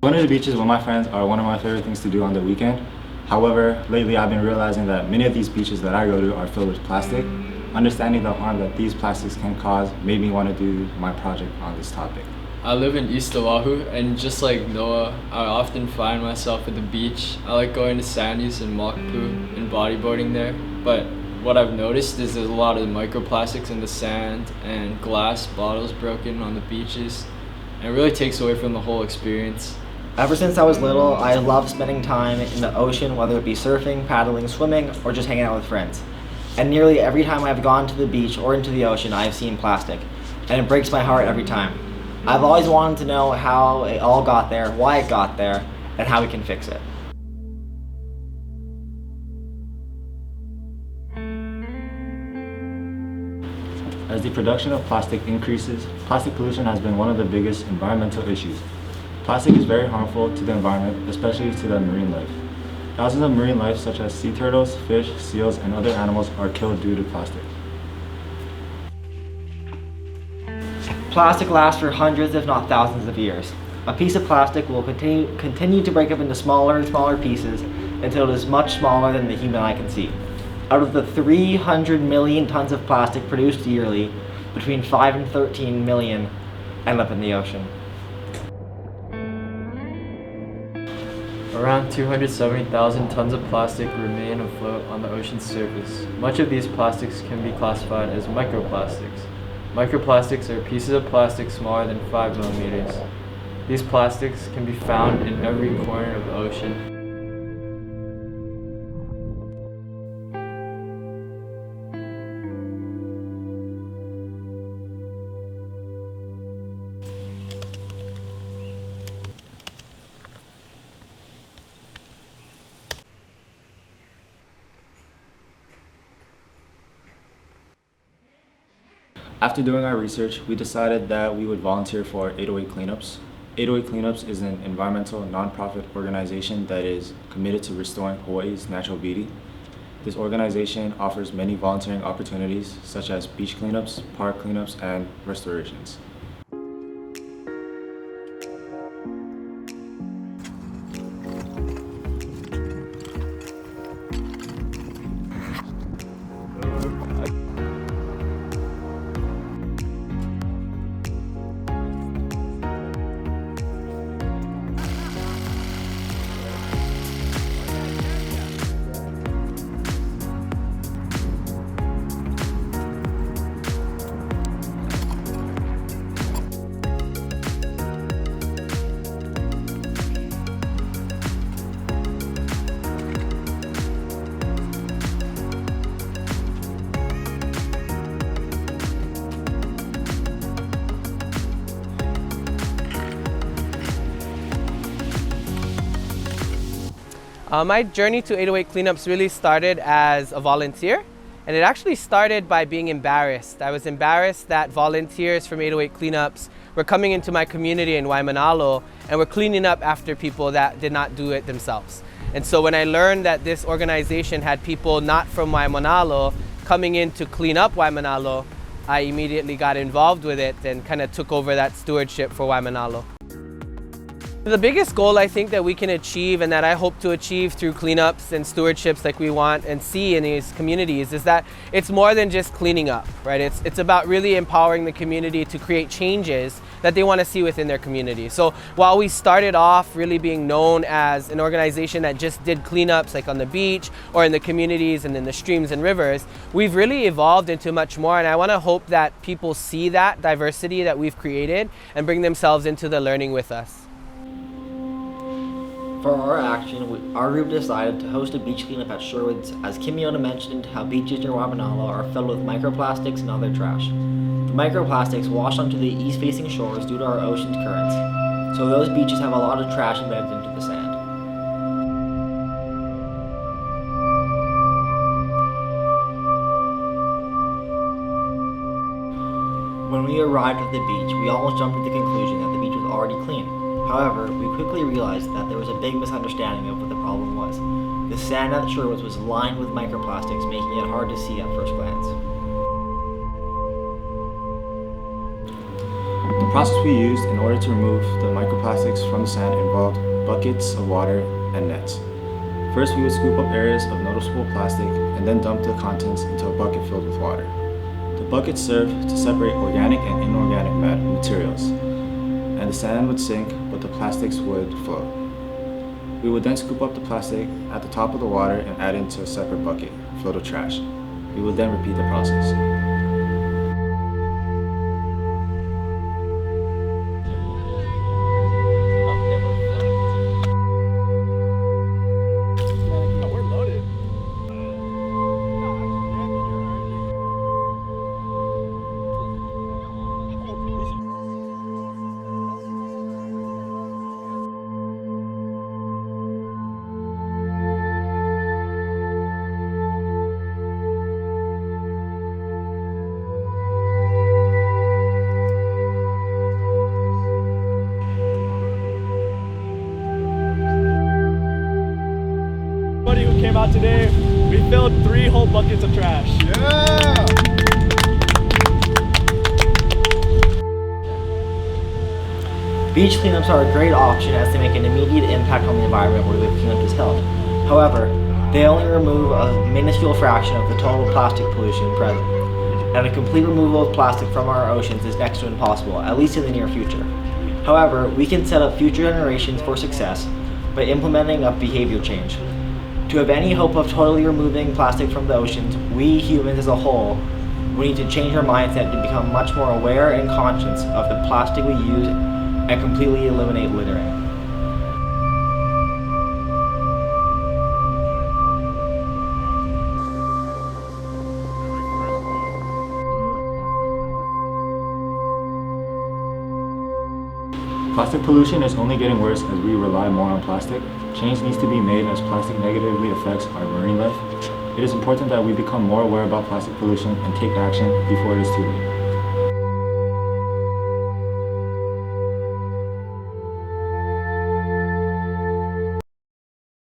Going to the beaches with my friends are one of my favorite things to do on the weekend. However, lately I've been realizing that many of these beaches that I go to are filled with plastic. Understanding the harm that these plastics can cause made me want to do my project on this topic. I live in East Oahu, and just like Noah, I often find myself at the beach. I like going to Sandy's and Makapu and bodyboarding there, but what I've noticed is there's a lot of microplastics in the sand and glass bottles broken on the beaches, and it really takes away from the whole experience. Ever since I was little, I love spending time in the ocean, whether it be surfing, paddling, swimming, or just hanging out with friends. And nearly every time I've gone to the beach or into the ocean, I've seen plastic, and it breaks my heart every time. I've always wanted to know how it all got there, why it got there, and how we can fix it. As the production of plastic increases, plastic pollution has been one of the biggest environmental issues. Plastic is very harmful to the environment, especially to the marine life. Thousands of marine life, such as sea turtles, fish, seals, and other animals, are killed due to plastic. Plastic lasts for hundreds, if not thousands of years. A piece of plastic will continue to break up into smaller and smaller pieces until it is much smaller than the human eye can see. Out of the 300 million tons of plastic produced yearly, between 5 and 13 million end up in the ocean. Around 270,000 tons of plastic remain afloat on the ocean's surface. Much of these plastics can be classified as microplastics. Microplastics are pieces of plastic smaller than 5 millimeters. These plastics can be found in every corner of the ocean. After doing our research, we decided that we would volunteer for 808 Cleanups. 808 Cleanups is an environmental nonprofit organization that is committed to restoring Hawaii's natural beauty. This organization offers many volunteering opportunities such as beach cleanups, park cleanups, and restorations. My journey to 808 Cleanups really started as a volunteer, and it actually started by being embarrassed. I was embarrassed that volunteers from 808 Cleanups were coming into my community in Waimanalo and were cleaning up after people that did not do it themselves. And so when I learned that this organization had people not from Waimanalo coming in to clean up Waimanalo, I immediately got involved with it and kind of took over that stewardship for Waimanalo. The biggest goal I think that we can achieve and that I hope to achieve through cleanups and stewardships like we want and see in these communities is that it's more than just cleaning up, right? It's about really empowering the community to create changes that they want to see within their community. So while we started off really being known as an organization that just did cleanups like on the beach or in the communities and in the streams and rivers, we've really evolved into much more, and I want to hope that people see that diversity that we've created and bring themselves into the learning with us. For our action, our group decided to host a beach cleanup at Sherwood's, as Kimiona mentioned how beaches near Waimanalo are filled with microplastics and other trash. The microplastics wash onto the east-facing shores due to our ocean's currents, so those beaches have a lot of trash embedded into the sand. When we arrived at the beach, we almost jumped to the conclusion that the beach was already clean. However, we quickly realized that there was a big misunderstanding of what the problem was. The sand at Sherwood's was lined with microplastics, making it hard to see at first glance. The process we used in order to remove the microplastics from the sand involved buckets of water and nets. First, we would scoop up areas of noticeable plastic and then dump the contents into a bucket filled with water. The buckets serve to separate organic and inorganic materials, and the sand would sink, but the plastics would float. We would then scoop up the plastic at the top of the water and add it into a separate bucket filled with trash. We would then repeat the process. Who came out today, we filled 3 whole buckets of trash. Yeah! Beach cleanups are a great option as they make an immediate impact on the environment where the cleanup is held. However, they only remove a minuscule fraction of the total plastic pollution present, and a complete removal of plastic from our oceans is next to impossible, at least in the near future. However, we can set up future generations for success by implementing a behavior change. To have any hope of totally removing plastic from the oceans, we humans as a whole, we need to change our mindset to become much more aware and conscious of the plastic we use and completely eliminate littering. Plastic pollution is only getting worse as we rely more on plastic. Change needs to be made as plastic negatively affects our marine life. It is important that we become more aware about plastic pollution and take action before it is too late.